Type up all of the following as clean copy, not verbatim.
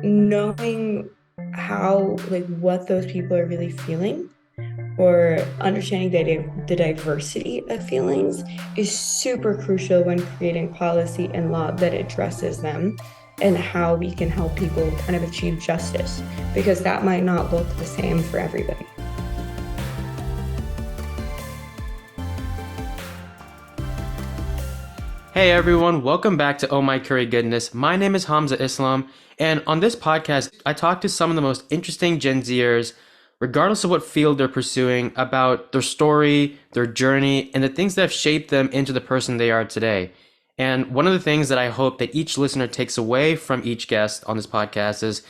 knowing how, like, what those people are really feeling, or understanding the diversity of feelings is super crucial when creating policy and law that addresses them, and how we can help people kind of achieve justice, because that might not look the same for everybody. Hey everyone, welcome back to Oh My Curry Goodness. My name is Hamza Islam, and on this podcast, I talk to some of the most interesting Gen Zers, regardless of what field they're pursuing, about their story, their journey, and the things that have shaped them into the person they are today. And one of the things that I hope that each listener takes away from each guest on this podcast is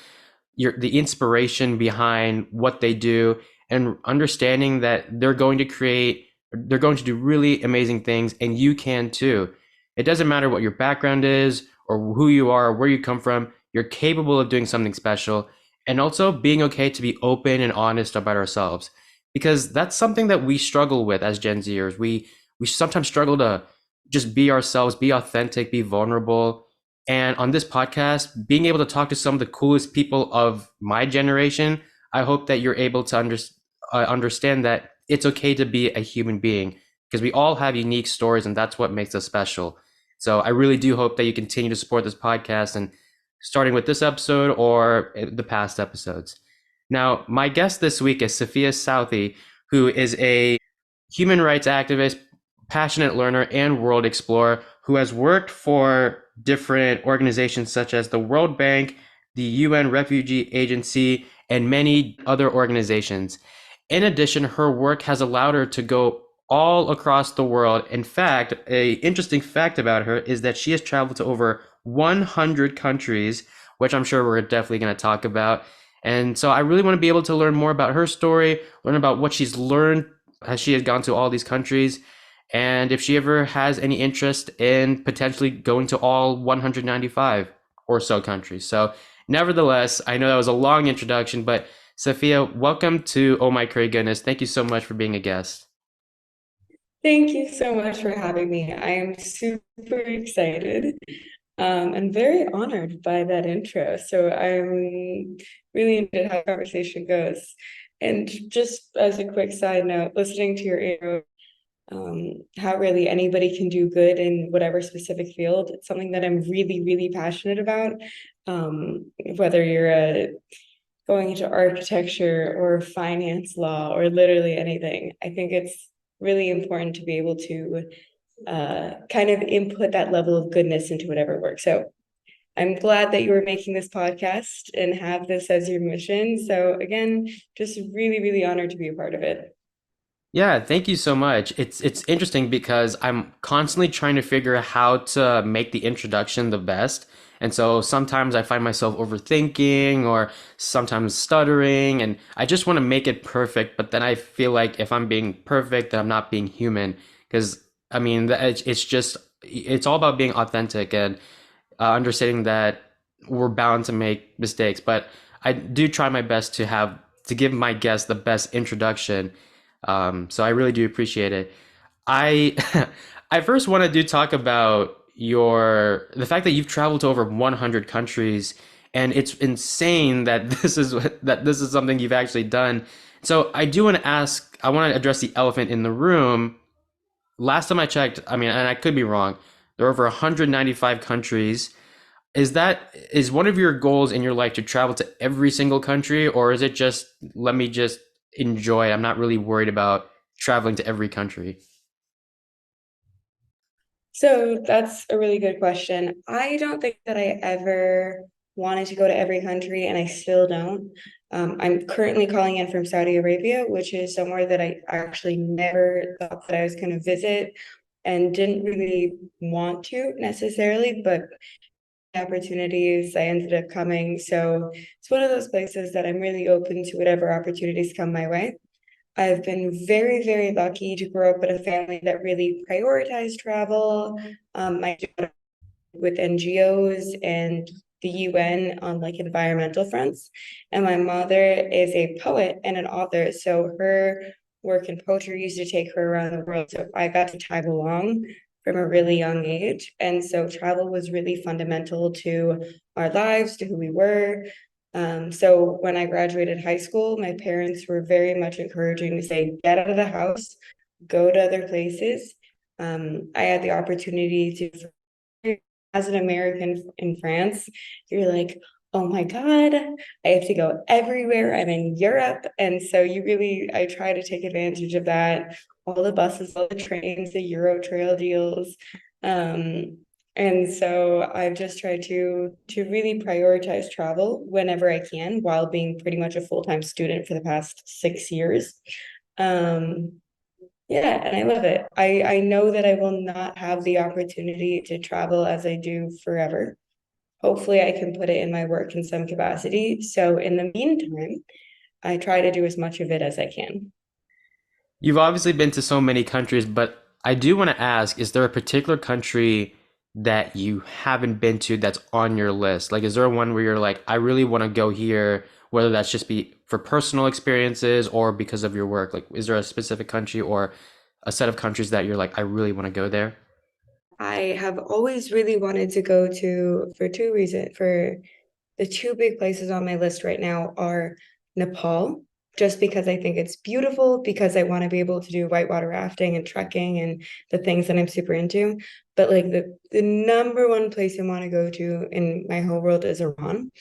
the inspiration behind what they do, and understanding that they're going to do really amazing things, and you can too. It doesn't matter what your background is or who you are or where you come from. You're capable of doing something special, and also being okay to be open and honest about ourselves, because that's something that we struggle with as Gen Zers. We sometimes struggle to just be ourselves, be authentic, be vulnerable. And on this podcast, being able to talk to some of the coolest people of my generation, I hope that you're able to understand that it's okay to be a human being, because we all have unique stories, and that's what makes us special. So I really do hope that you continue to support this podcast, and starting with this episode or the past episodes. Now, my guest this week is Safia Southey, who is a human rights activist, passionate learner, and world explorer who has worked for different organizations such as the World Bank, the UN Refugee Agency, and many other organizations. In addition, her work has allowed her to go all across the world. In fact, a interesting fact about her is that she has traveled to over 100 countries, which I'm sure we're definitely going to talk about. And so I really want to be able to learn more about her story, learn about what she's learned as she has gone to all these countries, and if she ever has any interest in potentially going to all 195 or so countries. So, nevertheless, I know that was a long introduction, but Safia, welcome to Oh My Curry Goodness. Thank you so much for being a guest. Thank you so much for having me. I am super excited, and very honored by that intro. So I'm really into how the conversation goes. And just as a quick side note, listening to your intro, how really anybody can do good in whatever specific field, it's something that I'm really passionate about. Whether you're going into architecture or finance law or literally anything, I think it's really important to be able to kind of input that level of goodness into whatever works. So I'm glad that you were making this podcast and have this as your mission. So again, just really honored to be a part of it. Yeah, thank you so much. It's interesting because I'm constantly trying to figure out how to make the introduction the best. And so sometimes I find myself overthinking or sometimes stuttering, and I just want to make it perfect, but then I feel like if I'm being perfect, then I'm not being human. Because I mean, it's just it's all about being authentic, and understanding that we're bound to make mistakes. But I do try my best to give my guests the best introduction. So I really do appreciate it. I I first want to do talk about the fact that you've traveled to over 100 countries, and it's insane that this is something you've actually done. So I do want to ask, I want to address the elephant in the room. Last time I checked, I mean, and I could be wrong, there are over 195 countries. Is one of your goals in your life to travel to every single country, or is it just let me just enjoy? I'm not really worried about traveling to every country. So that's a really good question. I don't think that I ever wanted to go to every country, and I still don't. I'm currently calling in from Saudi Arabia, which is somewhere that I actually never thought that I was going to visit and didn't really want to necessarily, but opportunities, I ended up coming. So it's one of those places that I'm really open to whatever opportunities come my way. I've been very lucky to grow up in a family that really prioritized travel. My with NGOs and the UN on like environmental fronts. And my mother is a poet and an author. So her work in poetry used to take her around the world. So I got to tag along. from a really young age. And so travel was really fundamental to our lives, to who we were. So when I graduated high school, my parents were very much encouraging to say, get out of the house, go to other places. I had the opportunity to, as an American in France, you're like, oh my God, I have to go everywhere. I'm in Europe. And so I try to take advantage of that. All the buses, all the trains, the Euro trail deals. Um, and so I've just tried to really prioritize travel whenever I can while being pretty much a full-time student for the past 6 years. Um, yeah, and I love it. I know that I will not have the opportunity to travel as I do forever. Hopefully, I can put it in my work in some capacity. So in the meantime, I try to do as much of it as I can. You've obviously been to so many countries, but I do want to ask, is there a particular country that you haven't been to that's on your list? Like, is there one where you're like, I really want to go here, whether that's just be for personal experiences or because of your work? Like, is there a specific country or a set of countries that you're like, I really want to go there? I have always really wanted to go to for two reasons. For the two big places on my list right now are Nepal, just because I think it's beautiful, because I want to be able to do whitewater rafting and trekking and the things that I'm super into. But like the number one place I want to go to in my whole world is Iran.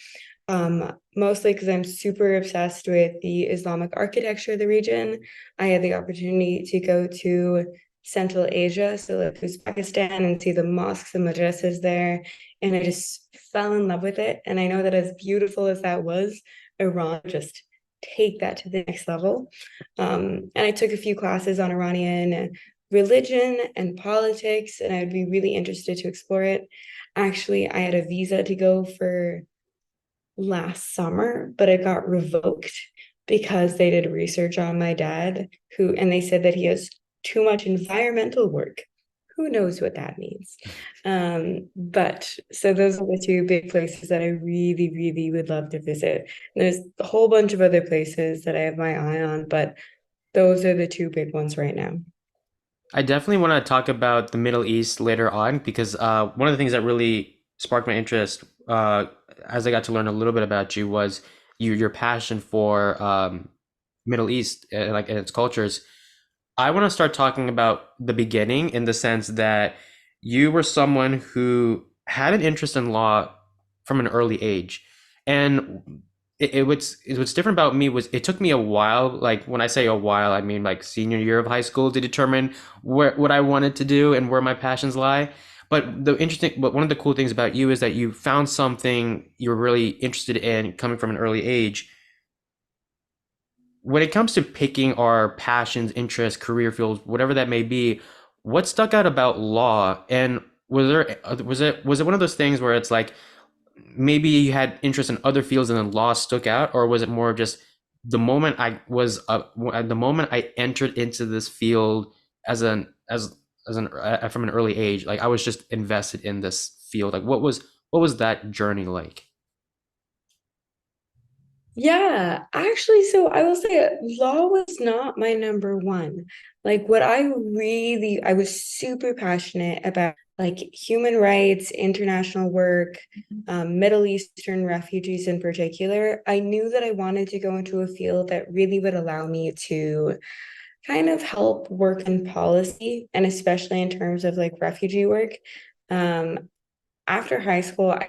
Mostly because I'm super obsessed with the Islamic architecture of the region. I had the opportunity to go to Central Asia, so like Uzbekistan, and see the mosques and madrasas there, and I just fell in love with it. And I know that as beautiful as that was, Iran just take that to the next level. And I took a few classes on Iranian religion and politics, and I'd be really interested to explore it. Actually, I had a visa to go for last summer, but it got revoked because they did research on my dad, and they said that he has too much environmental work. Who knows what that means? But so those are the two big places that I really, really would love to visit. There's a whole bunch of other places that I have my eye on, but those are the two big ones right now. I definitely want to talk about the Middle East later on because one of the things that really sparked my interest as I got to learn a little bit about you was your passion for Middle East and like and its cultures. I want to start talking about the beginning in the sense that you were someone who had an interest in law from an early age. And what's different about me was it took me a while, like when I say a while, I mean like senior year of high school to determine what I wanted to do and where my passions lie. But one of the cool things about you is that you found something you were really interested in coming from an early age. When it comes to picking our passions, interests, career fields, whatever that may be, what stuck out about law? And was it one of those things where it's like maybe you had interest in other fields and then law stuck out, or was it more of just the moment I entered into this field as an from an early age, like I was just invested in this field. Like what was that journey like? Yeah, actually, so I will say law was not my number one. Like I was super passionate about like human rights, international work, Middle Eastern refugees in particular. I knew that I wanted to go into a field that really would allow me to kind of help work in policy and especially in terms of like refugee work. Um, After high school, I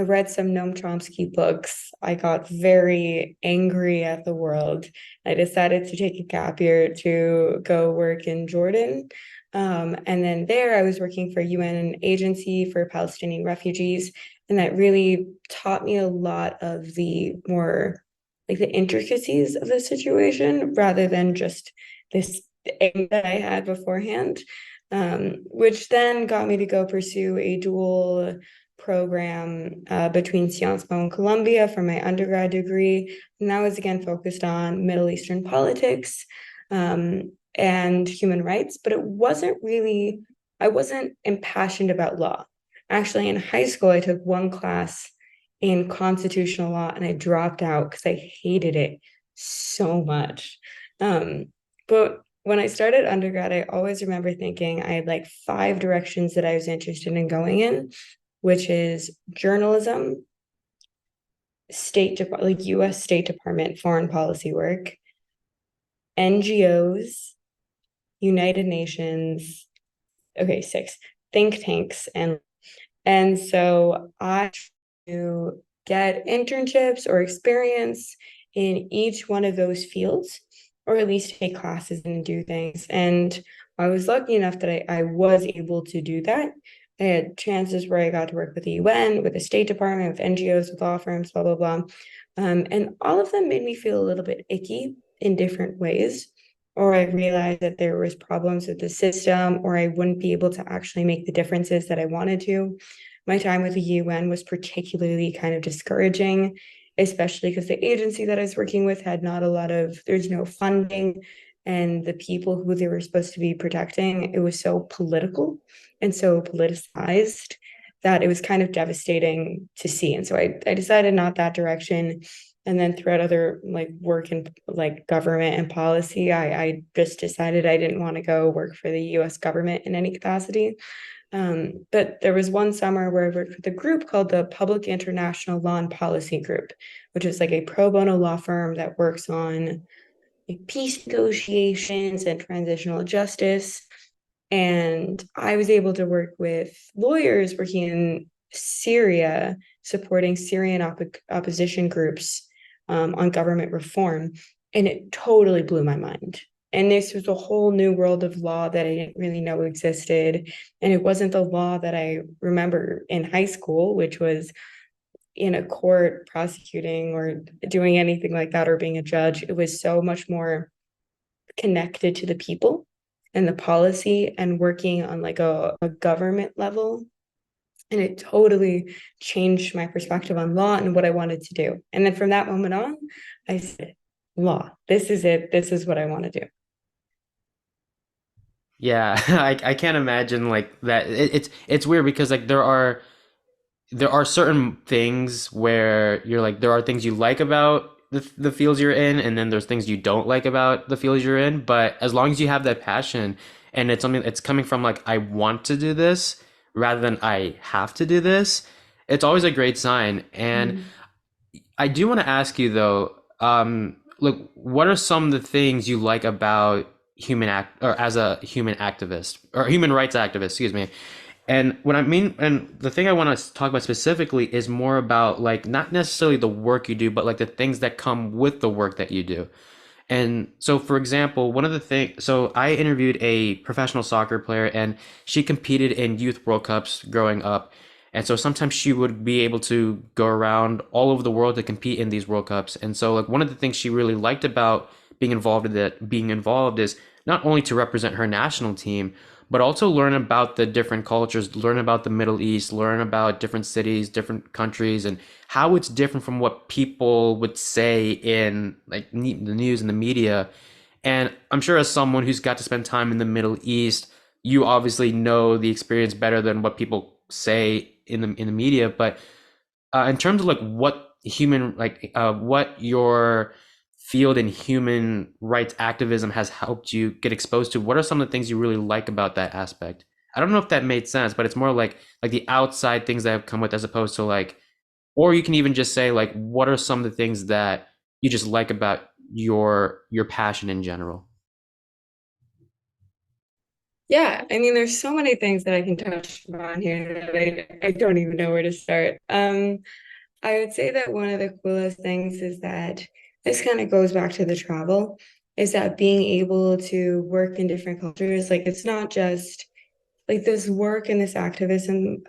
read some Noam Chomsky books. I got very angry at the world. I decided to take a gap year to go work in Jordan. And then there I was working for a UN agency for Palestinian refugees. And that really taught me a lot of the more like the intricacies of the situation rather than just this aim that I had beforehand, which then got me to go pursue a dual program between Sciences Po and Columbia for my undergrad degree. And that was again focused on Middle Eastern politics and human rights, but I wasn't impassioned about law. Actually, in high school, I took one class in constitutional law and I dropped out because I hated it so much. But when I started undergrad, I always remember thinking I had like five directions that I was interested in going in, which is journalism, like US State Department foreign policy work, NGOs, United Nations, okay, six, think tanks, and so I to get internships or experience in each one of those fields, or at least take classes and do things. And I was lucky enough that I was able to do that. I had chances where I got to work with the UN, with the State Department, with NGOs, with law firms, blah, blah, blah. And all of them made me feel a little bit icky in different ways. Or I realized that there was problems with the system, or I wouldn't be able to actually make the differences that I wanted to. My time with the UN was particularly kind of discouraging, especially because the agency that I was working with had not a lot of, there's no funding, and the people who they were supposed to be protecting, it was so political and so politicized that it was kind of devastating to see. And so I decided not that direction. And then throughout other like work in like government and policy, I just decided I didn't want to go work for the US government in any capacity. But there was one summer where I worked with a group called the Public International Law and Policy Group, which is like a pro bono law firm that works on like peace negotiations and transitional justice. And I was able to work with lawyers working in Syria, supporting Syrian opposition groups on government reform. And it totally blew my mind. And this was a whole new world of law that I didn't really know existed. And it wasn't the law that I remember in high school, which was in a court prosecuting or doing anything like that or being a judge. It was so much more connected to the people and the policy and working on like a government level. And it totally changed my perspective on law and what I wanted to do. And then from that moment on, I said, law, this is it. This is what I want to do. Yeah, I can't imagine like that. It's weird because like there are certain things where you're like there are things you like about the fields you're in, and then there's things you don't like about the fields you're in. But as long as you have that passion and it's something it's coming from like I want to do this rather than I have to do this, it's always a great sign. And Mm. I do want to ask you though, look, what are some of the things you like about human act or as a human activist or human rights activist, excuse me? And what I mean, and the thing I want to talk about specifically is more about like not necessarily the work you do, but like the things that come with the work that you do. And so, for example, one of the things, so I interviewed a professional soccer player and she competed in youth World Cups growing up. And so sometimes she would be able to go around all over the world to compete in these World Cups. And so, like, one of the things she really liked about being involved is not only to represent her national team, but also learn about the different cultures, learn about the Middle East, learn about different cities, different countries, and how it's different from what people would say in like the news and the media. And I'm sure as someone who's got to spend time in the Middle East, you obviously know the experience better than what people say in the media. But in terms of like what your field in human rights activism has helped you get exposed to, what are some of the things you really like about that aspect? I don't know if that made sense, but it's more like the outside things that have come with as opposed to like, or you can even just say like, what are some of the things that you just like about your passion in general? Yeah, I mean, there's so many things that I can touch on here that I don't even know where to start. I would say that one of the coolest things is that this kind of goes back to the travel, is that being able to work in different cultures, like it's not just like this work and this activism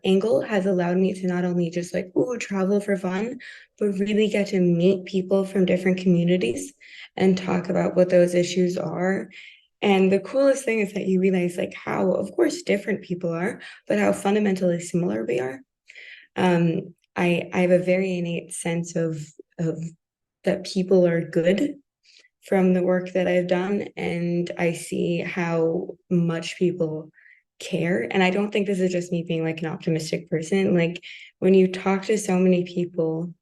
angle has allowed me to not only just like ooh travel for fun, but really get to meet people from different communities and talk about what those issues are. And the coolest thing is that you realize like how, of course, different people are, but how fundamentally similar we are. I have a very innate sense of that people are good from the work that I've done, and I see how much people care. And I don't think this is just me being like an optimistic person. Like when you talk to so many people,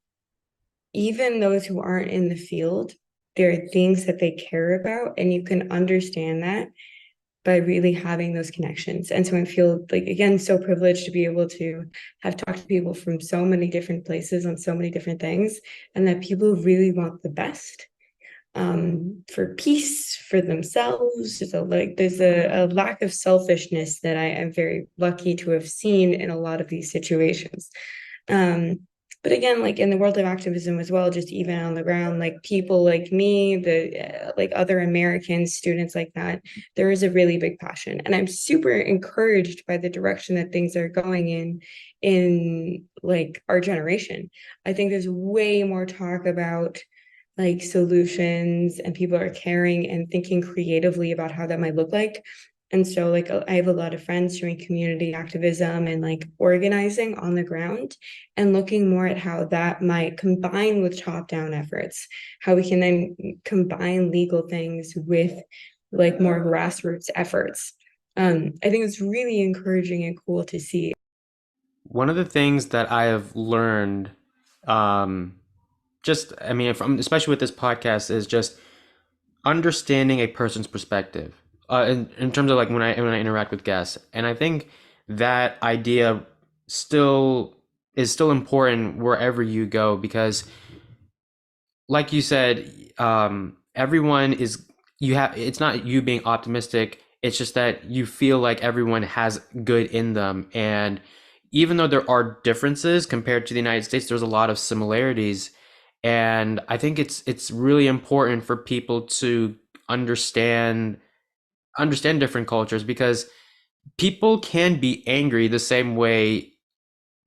even those who aren't in the field, there are things that they care about, and you can understand that by really having those connections. And so I feel like, again, so privileged to be able to have talked to people from so many different places on so many different things, and that people really want the best, for peace, for themselves. So like there's a lack of selfishness that I am very lucky to have seen in a lot of these situations. Um, but again, like in the world of activism as well, just even on the ground, like people like me, the like other Americans, students like that, there is a really big passion, and I'm super encouraged by the direction that things are going in like our generation. I think there's way more talk about like solutions, and people are caring and thinking creatively about how that might look like. And so like I have a lot of friends doing community activism and like organizing on the ground, and looking more at how that might combine with top down efforts, how we can then combine legal things with like more grassroots efforts. I think it's really encouraging and cool to see. One of the things that I have learned, um, just I mean, from especially with this podcast, is just understanding a person's perspective. In terms of like when I interact with guests, and I think that idea still is still important wherever you go because like you said, everyone is you have it's not you being optimistic, it's just that you feel like everyone has good in them. And even though there are differences compared to the United States, there's a lot of similarities. And I think it's really important for people to understand understand different cultures because people can be angry the same way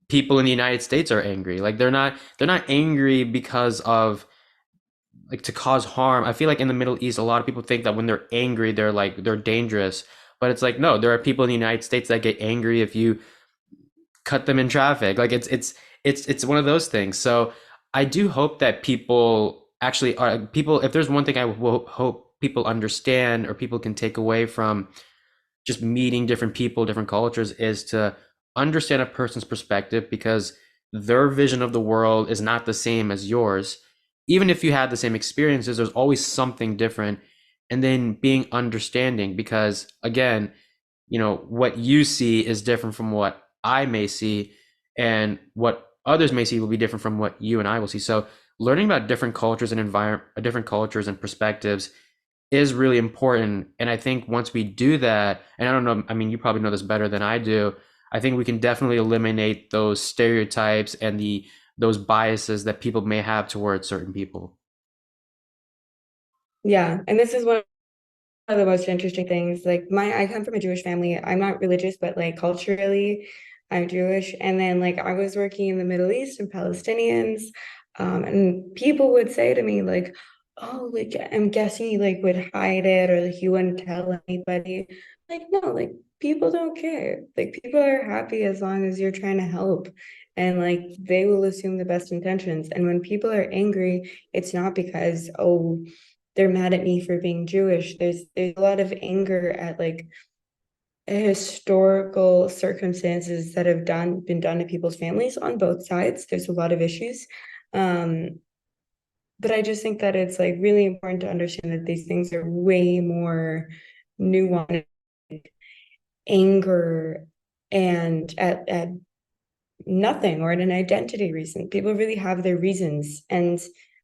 people in the United States are angry. Like they're not angry because of like to cause harm. I feel like in the Middle East, a lot of people think that when they're angry, they're dangerous. But it's like no, there are people in the United States that get angry if you cut them in traffic. Like it's one of those things. So I do hope that people actually are people. If there's one thing I hope people understand or people can take away from just meeting different people, different cultures, is to understand a person's perspective because their vision of the world is not the same as yours. Even if you had the same experiences, there's always something different. And then being understanding because, again, what you see is different from what I may see, and what others may see will be different from what you and I will see. So, learning about different cultures and different cultures and perspectives is really important. And I think once we do that, and I don't know, I mean, you probably know this better than I do. I think we can definitely eliminate those stereotypes and those biases that people may have towards certain people. Yeah, and this is one of the most interesting things. Like I come from a Jewish family. I'm not religious, but like culturally, I'm Jewish. And then like I was working in the Middle East and Palestinians, and people would say to me like, "Oh, like I'm guessing you like would hide it, or like you wouldn't tell anybody." Like no, like people don't care. Like people are happy as long as you're trying to help. And like they will assume the best intentions. And when people are angry, it's not because, oh, they're mad at me for being Jewish. There's a lot of anger at like historical circumstances that have been done to people's families on both sides. There's a lot of issues. Um, but I just think that it's like really important to understand that these things are way more nuanced. Anger and at nothing, or an identity reason. People really have their reasons. And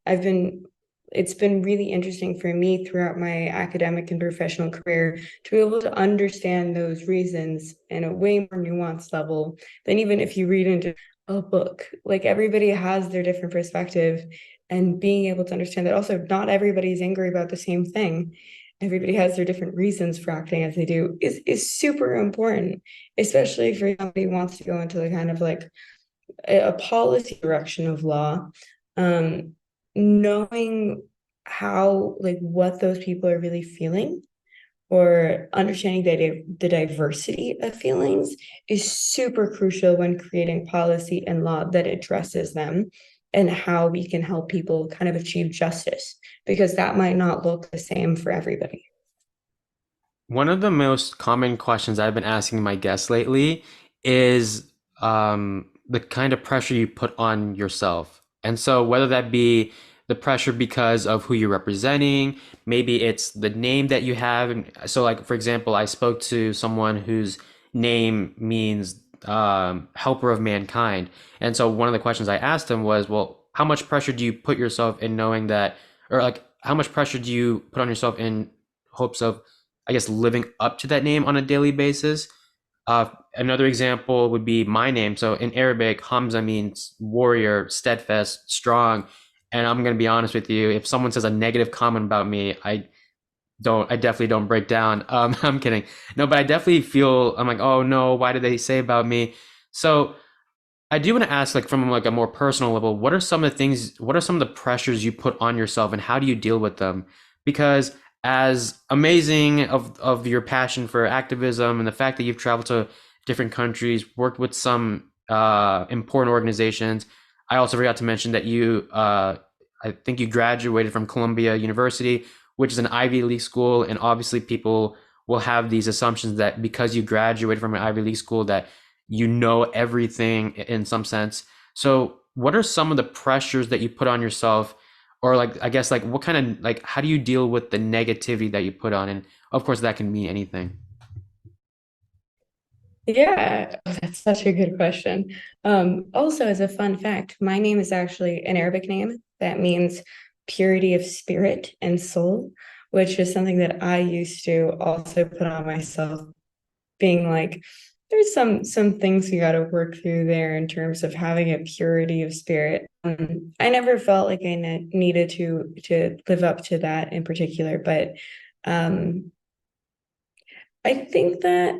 I've been, it's been really interesting for me throughout my academic and professional career to be able to understand those reasons in a way more nuanced level than even if you read into a book. Like everybody has their different perspective, and being able to understand that also not everybody's angry about the same thing. Everybody has their different reasons for acting as they do is super important, especially for somebody who wants to go into the kind of like a policy direction of law. um, Knowing how like what those people are really feeling, or understanding the diversity of feelings, is super crucial when creating policy and law that addresses them, and how we can help people kind of achieve justice, because that might not look the same for everybody. One of the most common questions I've been asking my guests lately is the kind of pressure you put on yourself. And so, whether that be the pressure because of who you're representing. Maybe it's the name that you have. And so, like, for example, I spoke to someone whose name means helper of mankind. And so one of the questions I asked him was, well, how much pressure do you put yourself in knowing that, or like, how much pressure do you put on yourself in hopes of, I guess, living up to that name on a daily basis? Another example would be my name. So in Arabic, Hamza means warrior, steadfast, strong. And I'm going to be honest with you, if someone says a negative comment about me, I definitely don't break down. I'm kidding. No, but I definitely feel, I'm like, oh no, why did they say about me? So I do want to ask, like, from like a more personal level, what are some of the things, what are some of the pressures you put on yourself and how do you deal with them? Because as amazing of your passion for activism and the fact that you've traveled to different countries, worked with some important organizations, I also forgot to mention that I think you graduated from Columbia University, which is an Ivy League school, and obviously people will have these assumptions that because you graduated from an Ivy League school that you know everything in some sense. So what are some of the pressures that you put on yourself, or like, I guess, like, what kind of, like, how do you deal with the negativity that you put on? And of course that can mean anything. Yeah, oh, that's such a good question. Also, as a fun fact, my name is actually an Arabic name that means purity of spirit and soul, which is something that I used to also put on myself, being like, there's some things you got to work through there in terms of having a purity of spirit. I never felt like I needed to live up to that in particular, but um, I think that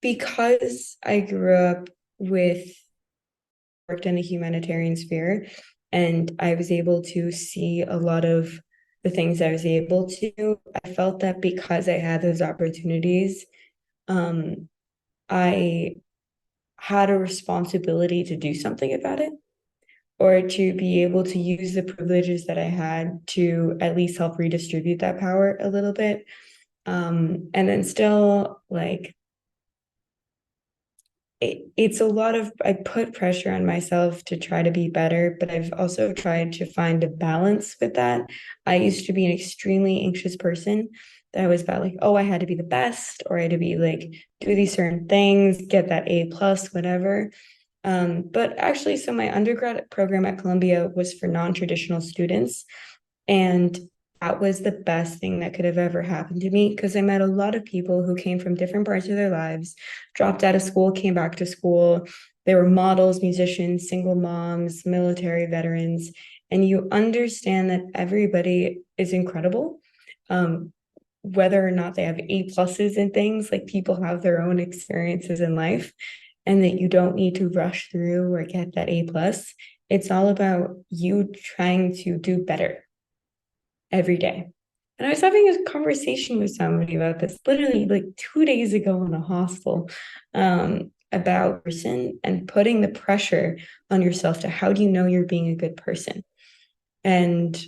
because I grew up with worked in the humanitarian sphere and I was able to see a lot of the things I was able to, I felt that because I had those opportunities, um, I had a responsibility to do something about it or to be able to use the privileges that I had to at least help redistribute that power a little bit. And then still like it's a lot of I put pressure on myself to try to be better, but I've also tried to find a balance with that. I used to be an extremely anxious person that was about like, oh, I had to be the best, or I had to be like do these certain things, get that A plus, whatever. But actually, so my undergrad program at Columbia was for non-traditional students. And that was the best thing that could have ever happened to me because I met a lot of people who came from different parts of their lives, dropped out of school, came back to school. They were models, musicians, single moms, military veterans. And you understand that everybody is incredible. Um, Whether or not they have A pluses and things, like people have their own experiences in life, and that you don't need to rush through or get that A plus. It's all about you trying to do better every day. And I was having a conversation with somebody about this literally like 2 days ago in a hostel, about person and putting the pressure on yourself to how do you know you're being a good person? And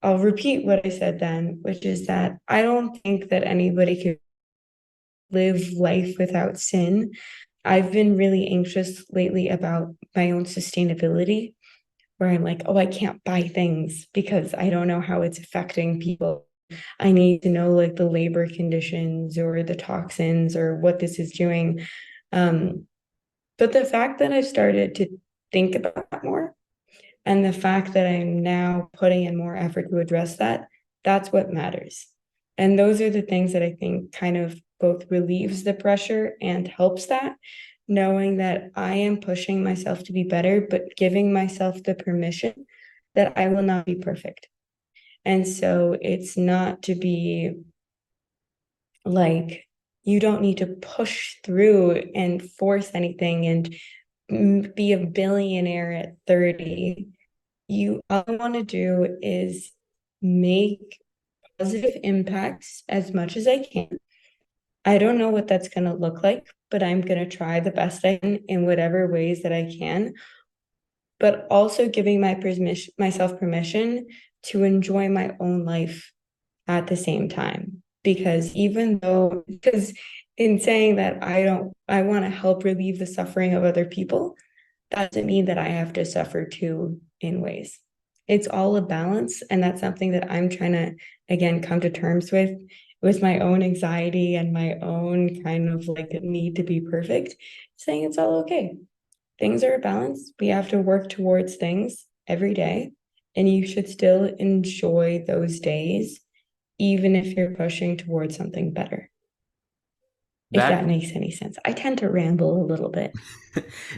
I'll repeat what I said then, which is that I don't think that anybody could live life without sin. I've been really anxious lately about my own sustainability, where I'm like, oh, I can't buy things because I don't know how it's affecting people. I need to know like the labor conditions or the toxins or what this is doing. Um, but the fact that I've started to think about that more and the fact that I'm now putting in more effort to address that, that's what matters. And those are the things that I think kind of both relieves the pressure and helps that, knowing that I am pushing myself to be better, but giving myself the permission that I will not be perfect. And so it's not to be like, you don't need to push through and force anything and be a billionaire at 30. You all I want to do is make positive impacts as much as I can. I don't know what that's going to look like, but I'm going to try the best I can in whatever ways that I can, but also giving myself permission to enjoy my own life at the same time. Because in saying that I want to help relieve the suffering of other people, that doesn't mean that I have to suffer too in ways. It's all a balance. And that's something that I'm trying to, again, come to terms with my own anxiety and my own kind of like need to be perfect, saying it's all okay. Things are a balance. We have to work towards things every day, and you should still enjoy those days, even if you're pushing towards something better, if That that makes any sense. I tend to ramble a little bit.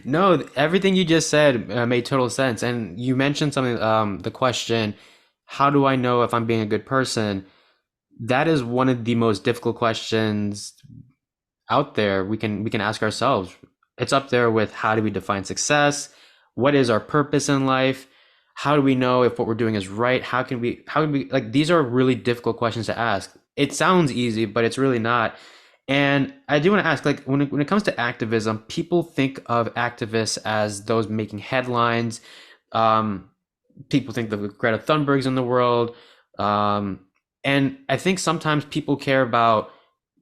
no, everything you just said made total sense. And you mentioned something, the question, how do I know if I'm being a good person? That is one of the most difficult questions out there we can ask ourselves. It's up there with how do we define success? What is our purpose in life? How do we know if what we're doing is right? How can we like these are really difficult questions to ask. It sounds easy, but it's really not. And I do want to ask, like, when it comes to activism, people think of activists as those making headlines. Um, People think of Greta Thunberg's in the world. Um, and I think sometimes people care about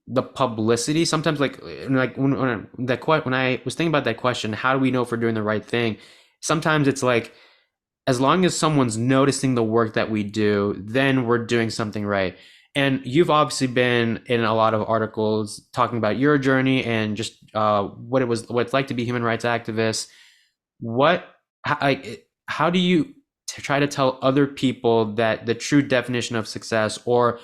the publicity. Sometimes, like when I was thinking about that question, how do we know if we're doing the right thing? Sometimes it's like, as long as someone's noticing the work that we do, then we're doing something right. And you've obviously been in a lot of articles talking about your journey and just what it's like to be a human rights activist. What, how do you try to tell other people that the true definition of success, or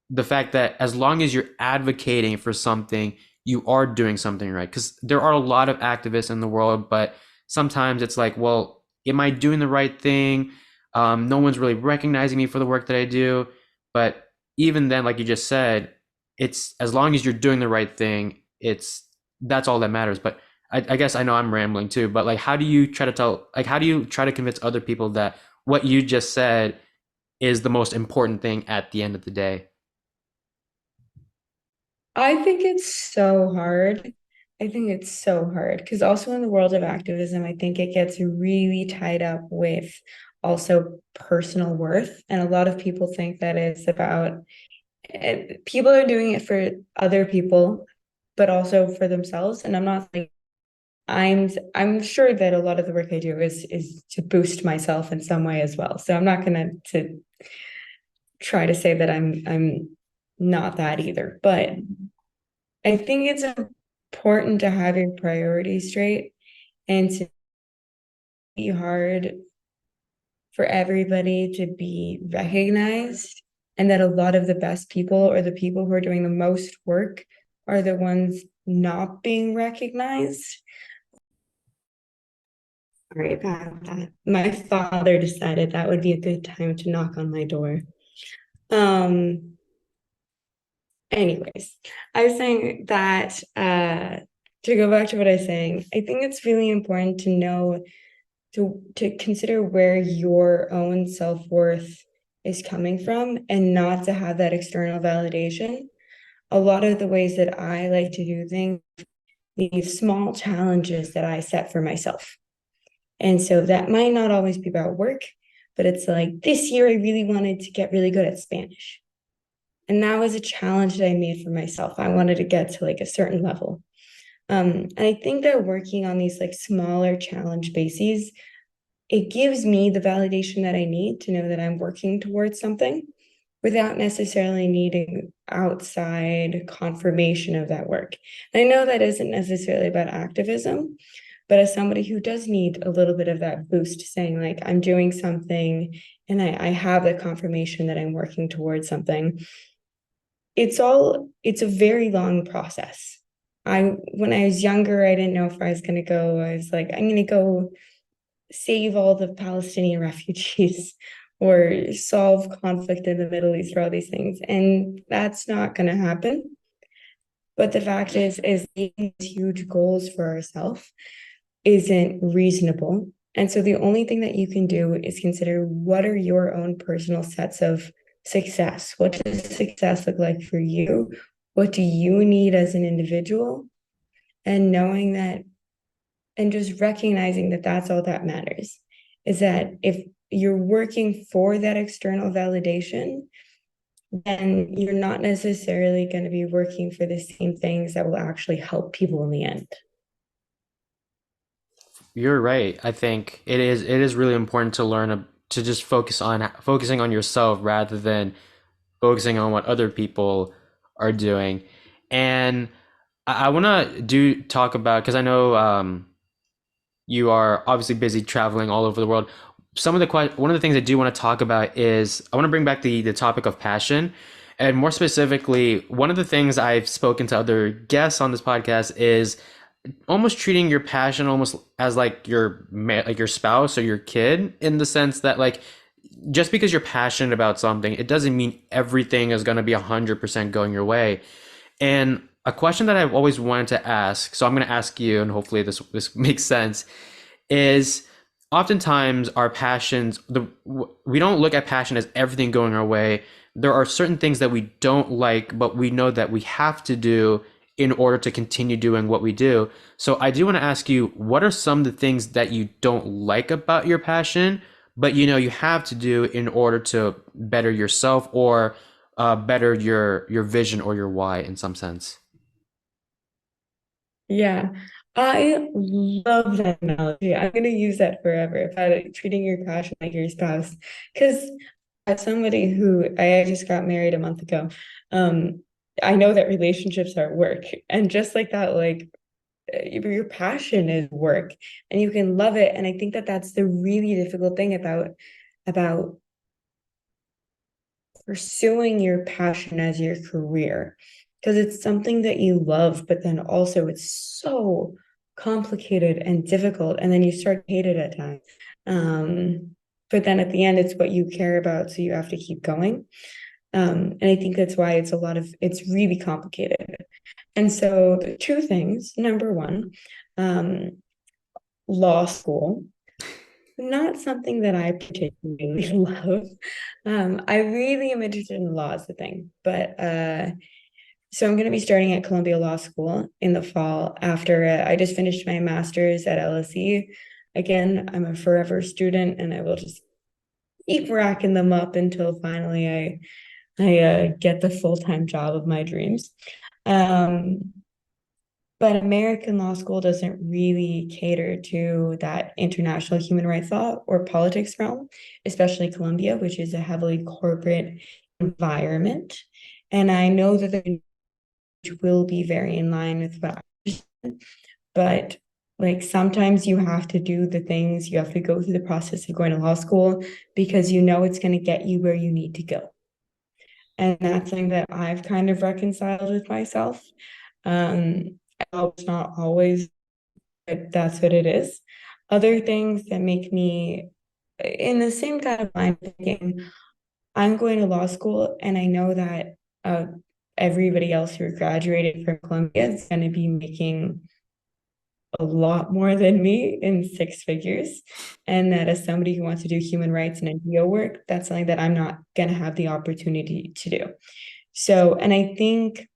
the fact that as long as you're advocating for something, you are doing something right? Because there are a lot of activists in the world, but sometimes it's like, well, am I doing the right thing? No one's really recognizing me for the work that I do. But even then, like you just said, it's as long as you're doing the right thing, it's that's all that matters. But I guess I know I'm rambling too, but like, how do you try to convince other people that what you just said is the most important thing at the end of the day? I think it's so hard. I think it's so hard because also in the world of activism, I think it gets really tied up with also personal worth. And a lot of people think that it's about people are doing it for other people, but also for themselves. And I'm not like I'm sure that a lot of the work I do is to boost myself in some way as well. So I'm not gonna to try to say that I'm not that either. But I think it's important to have your priorities straight and to be hard for everybody to be recognized, and that a lot of the best people or the people who are doing the most work are the ones not being recognized. Sorry about that. My father decided that would be a good time to knock on my door. Um, Anyways, I was saying that to go back to what I was saying, I think it's really important to know to consider where your own self-worth is coming from and not to have that external validation. A lot of the ways that I like to do things, these small challenges that I set for myself. And so that might not always be about work, but it's like this year I really wanted to get really good at Spanish. And that was a challenge that I made for myself. I wanted to get to like a certain level. And I think that working on these like smaller challenge bases, it gives me the validation that I need to know that I'm working towards something without necessarily needing outside confirmation of that work. And I know that isn't necessarily about activism, but as somebody who does need a little bit of that boost, saying like I'm doing something and I have the confirmation that I'm working towards something, it's a very long process. When I was younger, I didn't know if I was going to go. I was like, I'm going to go save all the Palestinian refugees or solve conflict in the Middle East or all these things. And that's not going to happen. But the fact is these huge goals for ourselves isn't reasonable. And so the only thing that you can do is consider what are your own personal sets of success? What does success look like for you? What do you need as an individual? And knowing that and just recognizing that that's all that matters is that if you're working for that external validation, then you're not necessarily going to be working for the same things that will actually help people in the end. You're right. I think it is really important to learn to just focusing on yourself rather than focusing on what other people are doing. And I want to do talk about, because I know you are obviously busy traveling all over the world. One of the things I do want to talk about is I want to bring back the topic of passion, and more specifically, one of the things I've spoken to other guests on this podcast is almost treating your passion almost as like like your spouse or your kid, in the sense that, like, just because you're passionate about something, it doesn't mean everything is going to be 100% going your way. And a question that I've always wanted to ask, so I'm going to ask you, and hopefully this makes sense, is oftentimes our passions, we don't look at passion as everything going our way. There are certain things that we don't like, but we know that we have to do in order to continue doing what we do. So I do want to ask you, what are some of the things that you don't like about your passion, but you know you have to do in order to better yourself, or better your vision or your why in some sense? Yeah, I love that analogy. I'm going to use that forever about treating your passion like your spouse. Because as somebody who I just got married a month ago, um, I know that relationships are work. And just like that, like your passion is work and you can love it. And I think that that's the really difficult thing about pursuing your passion as your career, because it's something that you love, but then also it's so complicated and difficult, and then you start to hate it at times. But then at the end, it's what you care about, so you have to keep going. And I think that's why it's really complicated. And so the two things, number one, um, law school, not something that I particularly love. I really am interested in law as a thing, but so I'm going to be starting at Columbia Law School in the fall after I just finished my master's at LSE. Again, I'm a forever student, and I will just keep racking them up until finally I get the full-time job of my dreams. Um, but American law school doesn't really cater to that international human rights law or politics realm, especially Columbia, which is a heavily corporate environment. And I know that the will be very in line with what but like sometimes you have to do the things, you have to go through the process of going to law school because you know it's going to get you where you need to go. And that's something that I've kind of reconciled with myself. It's not always, but that's what it is. Other things that make me in the same kind of mind thinking, I'm going to law school, and I know that everybody else who graduated from Columbia is going to be making a lot more than me in six figures. And that as somebody who wants to do human rights and NGO work, that's something that I'm not going to have the opportunity to do. So, and I think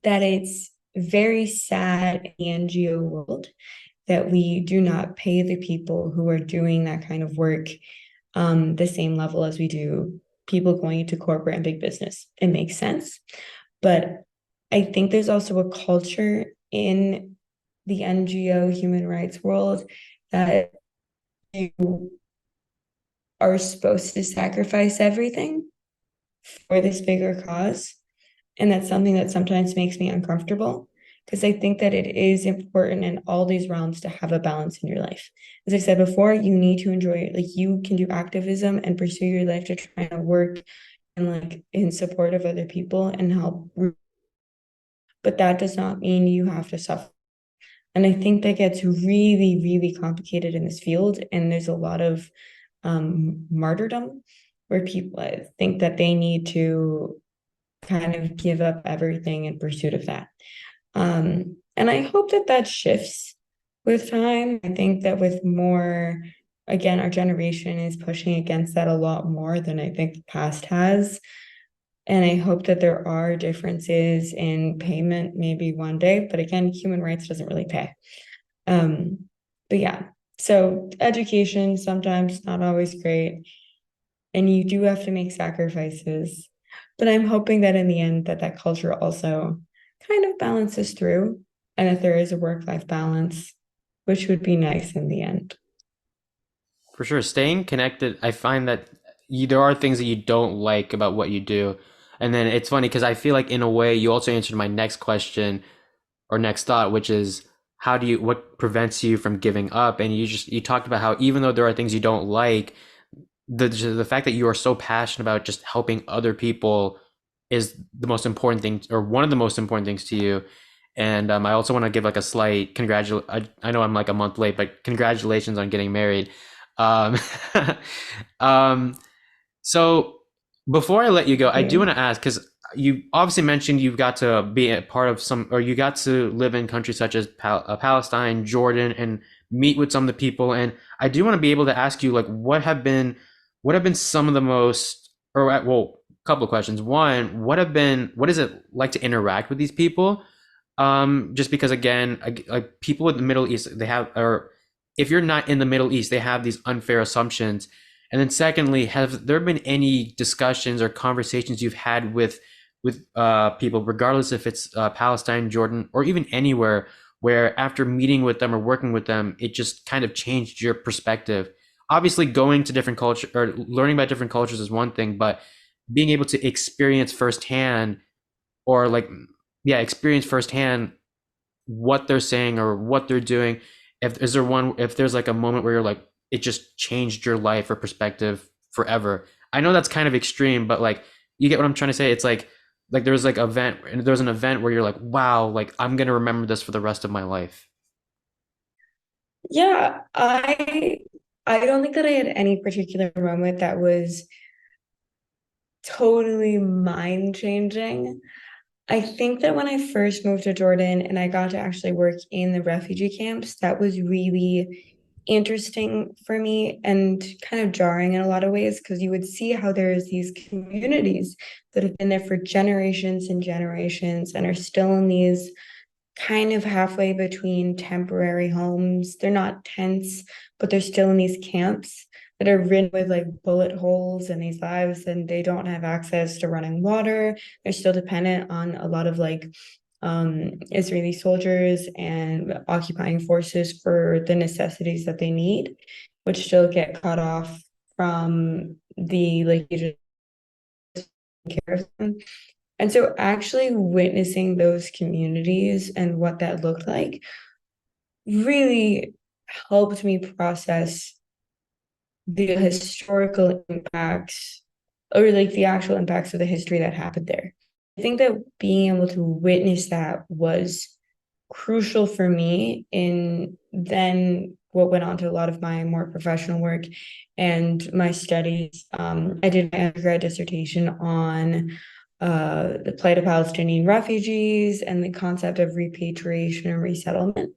that it's very sad in the NGO world that we do not pay the people who are doing that kind of work the same level as we do people going into corporate and big business. It makes sense. But I think there's also a culture in the NGO human rights world that you are supposed to sacrifice everything for this bigger cause. And that's something that sometimes makes me uncomfortable because I think that it is important in all these realms to have a balance in your life. As I said before, you need to enjoy it. Like you can do activism and pursue your life to try to work and like in support of other people and help. But that does not mean you have to suffer. And I think that gets really, really complicated in this field. And there's a lot of martyrdom where people think that they need to kind of give up everything in pursuit of that. And I hope that that shifts with time. I think that with more, again, our generation is pushing against that a lot more than I think the past has. And I hope that there are differences in payment maybe one day, but again, human rights doesn't really pay. Um, but yeah, so education sometimes not always great, and you do have to make sacrifices. But I'm hoping that in the end that that culture also kind of balances through, and that there is a work-life balance, which would be nice in the end. For sure. Staying connected, I find that there are things that you don't like about what you do. And then it's funny because I feel like in a way you also answered my next question or next thought, which is what prevents you from giving up? And you talked about how even though there are things you don't like, the fact that you are so passionate about just helping other people is the most important thing, or one of the most important things to you. And I also want to give like a slight I know I'm like a month late, but congratulations on getting married. Um, um, so before I let you go, I do want You. to ask because you obviously mentioned you got to be a part of some, or you got to live in countries such as Palestine, Jordan, and meet with some of the people. And I do want to be able to ask you, like, what have been some of the most, or well, a couple of questions. One, what is it like to interact with these people? Just because again, like people in the Middle East, they have, or if you're not in the Middle East, they have these unfair assumptions. And then secondly, have there been any discussions or conversations you've had with people, regardless if it's Palestine, Jordan, or even anywhere, where after meeting with them or working with them, it just kind of changed your perspective? Obviously, going to different culture or learning about different cultures is one thing, but being able to experience firsthand, or like, yeah, experience firsthand what they're saying or what they're doing. If there's like a moment where you're like, it just changed your life or perspective forever. I know that's kind of extreme, but like, you get what I'm trying to say. It's like there's an event where you're like, wow, like I'm gonna remember this for the rest of my life. Yeah, I don't think that I had any particular moment that was totally mind changing. I think that when I first moved to Jordan and I got to actually work in the refugee camps, that was really interesting for me and kind of jarring in a lot of ways because you would see how there's these communities that have been there for generations and generations and are still in these kind of halfway between temporary homes. They're not tents, but they're still in these camps that are ridden with like bullet holes in these lives, and they don't have access to running water. They're still dependent on a lot of like Israeli soldiers and occupying forces for the necessities that they need, which still get cut off from the like care of them. And so actually witnessing those communities and what that looked like really helped me process the historical impacts or like the actual impacts of the history that happened there. I think that being able to witness that was crucial for me in then what went on to a lot of my more professional work and my studies. I did my undergrad dissertation on the plight of Palestinian refugees and the concept of repatriation and resettlement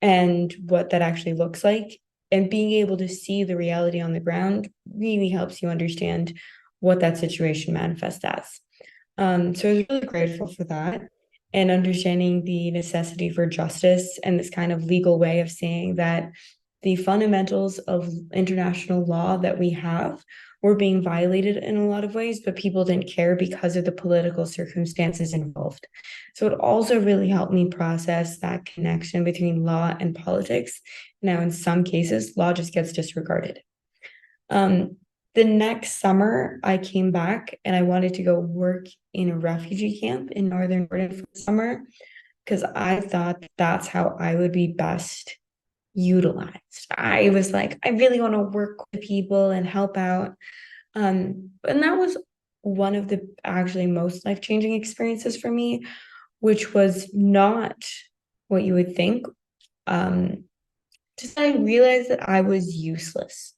and what that actually looks like. And being able to see the reality on the ground really helps you understand what that situation manifests as. So I was really grateful for that and understanding the necessity for justice and this kind of legal way of saying that the fundamentals of international law that we have were being violated in a lot of ways, but people didn't care because of the political circumstances involved. So it also really helped me process that connection between law and politics. Now, in some cases, law just gets disregarded. Um, the next summer, I came back and I wanted to go work in a refugee camp in northern Jordan for the summer because I thought that's how I would be best utilized. I was like, I really want to work with people and help out. And that was one of the actually most life-changing experiences for me, which was not what you would think. Um, just I realized that I was useless.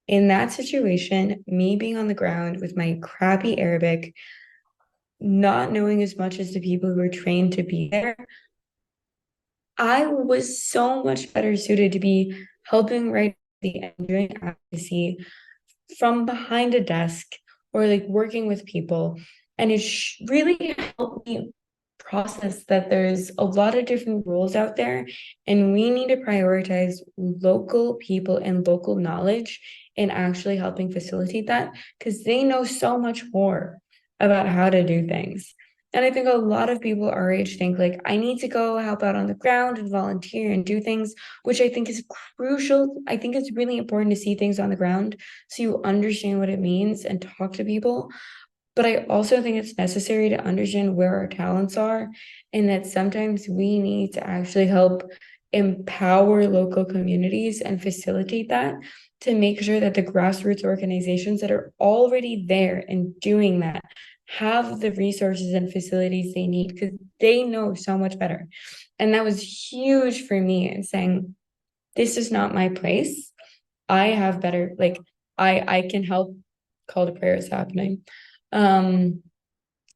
In that situation, me being on the ground with my crappy Arabic, not knowing as much as the people who were trained to be there, I was so much better suited to be helping right at the end, doing advocacy from behind a desk or like working with people. And it really helped me process that there's a lot of different roles out there, and we need to prioritize local people and local knowledge in actually helping facilitate that because they know so much more about how to do things. And I think a lot of people our age think like, I need to go help out on the ground and volunteer and do things, which I think is crucial. I think it's really important to see things on the ground so you understand what it means and talk to people. But I also think it's necessary to understand where our talents are and that sometimes we need to actually help empower local communities and facilitate that to make sure that the grassroots organizations that are already there and doing that have the resources and facilities they need because they know so much better. And that was huge for me in saying, this is not my place. I have better, like I can help. Call to prayer is happening. Um,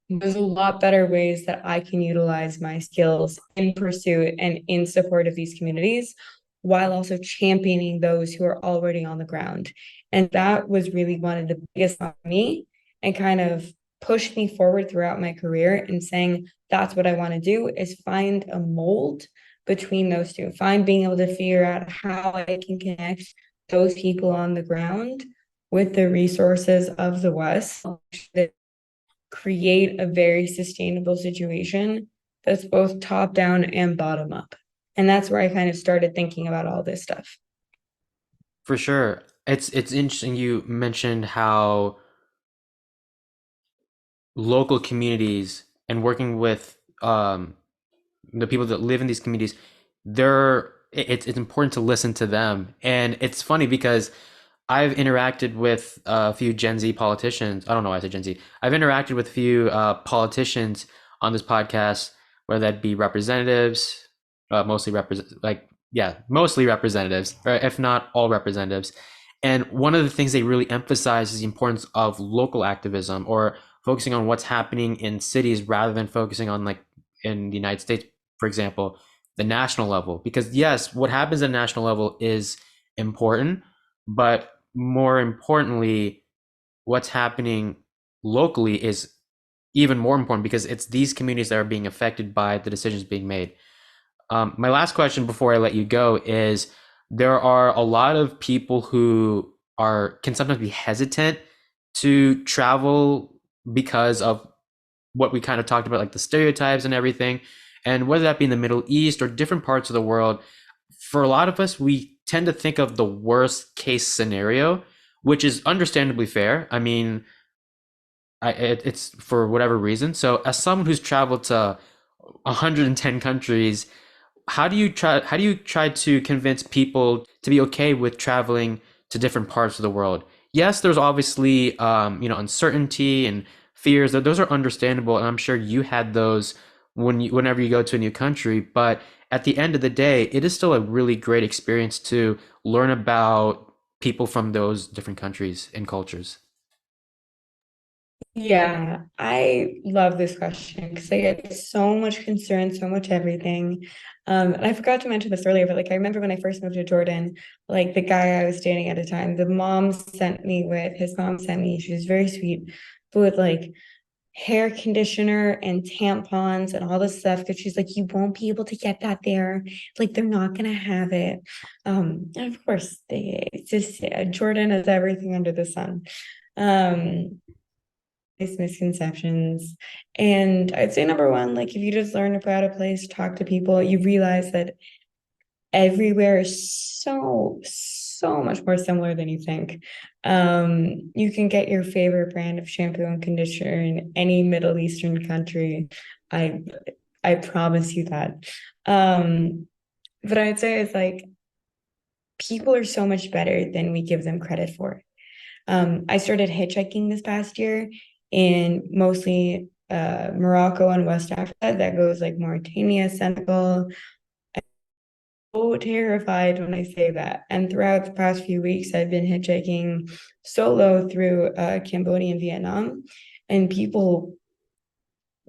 there's a lot better ways that I can utilize my skills in pursuit and in support of these communities while also championing those who are already on the ground. And that was really one of the biggest for me and kind of pushed me forward throughout my career in saying that's what I want to do is find a mold between those two, find being able to figure out how I can connect those people on the ground with the resources of the West that create a very sustainable situation that's both top down and bottom up. And that's where I kind of started thinking about all this stuff. For sure. It's interesting you mentioned how local communities and working with the people that live in these communities, it's important to listen to them. And it's funny because I've interacted with a few Gen Z politicians. I don't know why I said Gen Z. I've interacted with a few politicians on this podcast, whether that be representatives, mostly mostly representatives, or if not all representatives. And one of the things they really emphasize is the importance of local activism or focusing on what's happening in cities rather than focusing on, like, in the United States, for example, the national level. Because yes, what happens at national level is important, but more importantly, what's happening locally is even more important because it's these communities that are being affected by the decisions being made. My last question before I let you go is, there are a lot of people who can sometimes be hesitant to travel because of what we kind of talked about, like the stereotypes and everything. And whether that be in the Middle East or different parts of the world, for a lot of us, we tend to think of the worst case scenario, which is understandably fair. I mean, it's for whatever reason. So, as someone who's traveled to 110 countries, how do you try to convince people to be okay with traveling to different parts of the world? Yes, there's obviously uncertainty and fears. That those are understandable, and I'm sure you had those whenever you go to a new country. But at the end of the day, it is still a really great experience to learn about people from those different countries and cultures. Yeah, I love this question because I get so much concern, so much everything. And I forgot to mention this earlier, but like I remember when I first moved to Jordan, like the guy I was dating at the time, his mom sent me, she was very sweet, but with like hair conditioner and tampons and all this stuff because she's like, you won't be able to get that there. Like they're not gonna have it. And of course it's just Jordan is everything under the sun. Um, these misconceptions. And I'd say number one, like if you just learn about a place, talk to people, you realize that everywhere is so much more similar than you think. You can get your favorite brand of shampoo and conditioner in any Middle Eastern country. I I promise you that. Um, but I'd say it's like people are so much better than we give them credit for. I started hitchhiking this past year in mostly Morocco and West Africa. That goes like Mauritania, Senegal. So terrified when I say that. And throughout the past few weeks, I've been hitchhiking solo through Cambodia and Vietnam. And people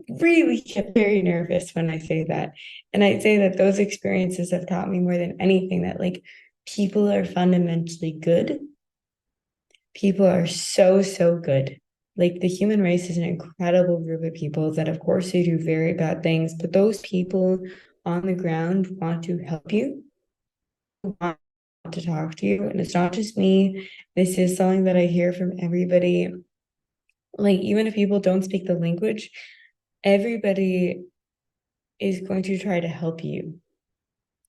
really get very nervous when I say that. And I'd say that those experiences have taught me more than anything that like people are fundamentally good. People are so good. Like the human race is an incredible group of people that, of course, they do very bad things, but those people on the ground want to help you, want to talk to you. And it's not just me. This is something that I hear from everybody. Like, even if people don't speak the language, everybody is going to try to help you.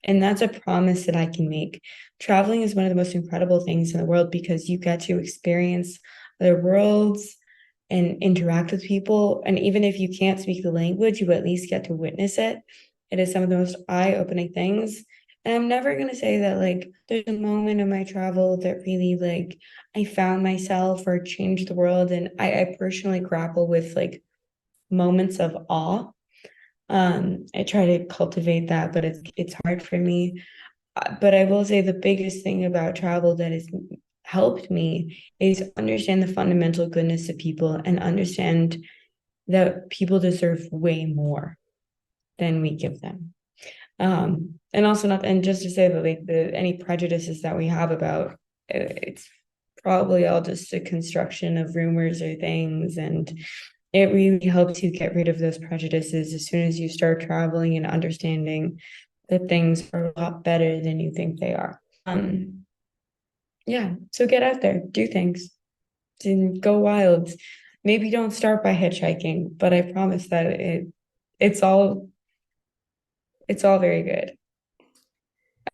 And that's a promise that I can make. Traveling is one of the most incredible things in the world because you get to experience other worlds and interact with people. And even if you can't speak the language, you at least get to witness it. It is some of the most eye-opening things. And I'm never going to say that like there's a moment in my travel that really like I found myself or changed the world. And I personally grapple with like moments of awe. I try to cultivate that, but it's hard for me. But I will say the biggest thing about travel that has helped me is understand the fundamental goodness of people and understand that people deserve way more than we give them. And also not, and just to say that like any prejudices that we have about it's probably all just a construction of rumors or things, and it really helps you get rid of those prejudices as soon as you start traveling and understanding that things are a lot better than you think they are. Yeah, so get out there, do things, and go wild. Maybe don't start by hitchhiking, but I promise that it's all it's all very good.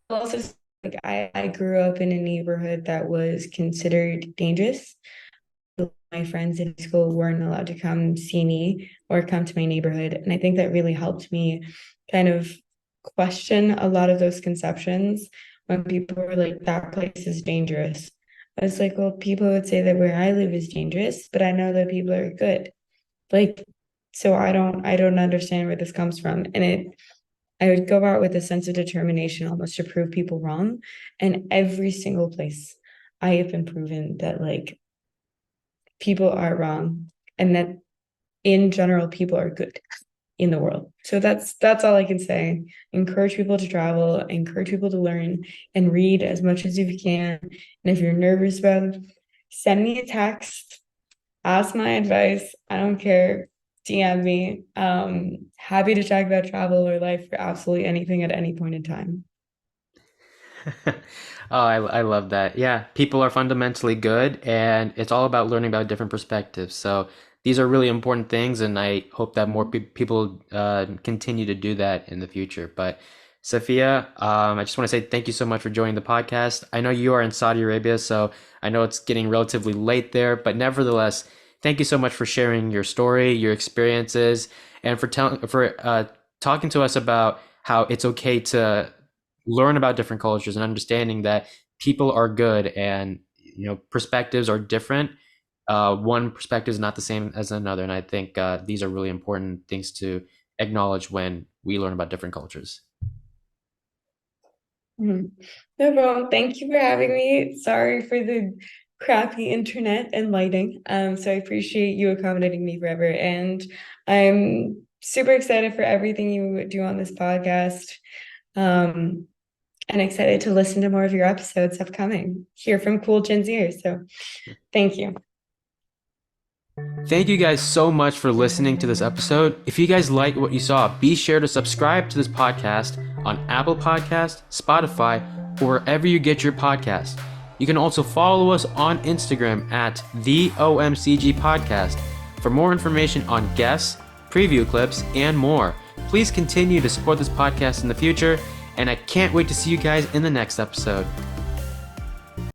Also, like I grew up in a neighborhood that was considered dangerous. My friends in school weren't allowed to come see me or come to my neighborhood. And I think that really helped me kind of question a lot of those conceptions when people were like, that place is dangerous. I was like, well, people would say that where I live is dangerous, but I know that people are good. Like, so I don't understand where this comes from. And I would go out with a sense of determination almost to prove people wrong. And every single place I have been proven that like people are wrong and that in general people are good in the world. So that's all I can say. Encourage people to travel, encourage people to learn and read as much as you can. And if you're nervous about it, send me a text, ask my advice. I don't care. DM me. Happy to talk about travel or life for absolutely anything at any point in time. Oh, I love that. Yeah, people are fundamentally good, and it's all about learning about different perspectives. So these are really important things, and I hope that more people continue to do that in the future. But Safia, I just want to say thank you so much for joining the podcast. I know you are in Saudi Arabia, so I know it's getting relatively late there, but nevertheless, thank you so much for sharing your story, your experiences, and for talking to us about how it's okay to learn about different cultures and understanding that people are good and perspectives are different. One perspective is not the same as another, and I think these are really important things to acknowledge when we learn about different cultures. Mhm. No problem. Thank you for having me. Sorry for the crappy internet and lighting. So I appreciate you accommodating me forever. And I'm super excited for everything you do on this podcast. Um, and excited to listen to more of your episodes upcoming. Hear from cool Gen Zers. So thank you. Thank you guys so much for listening to this episode. If you guys like what you saw, be sure to subscribe to this podcast on Apple Podcast, Spotify, or wherever you get your podcast. You can also follow us on Instagram at the OMCG Podcast for more information on guests, preview clips, and more. Please continue to support this podcast in the future, and I can't wait to see you guys in the next episode.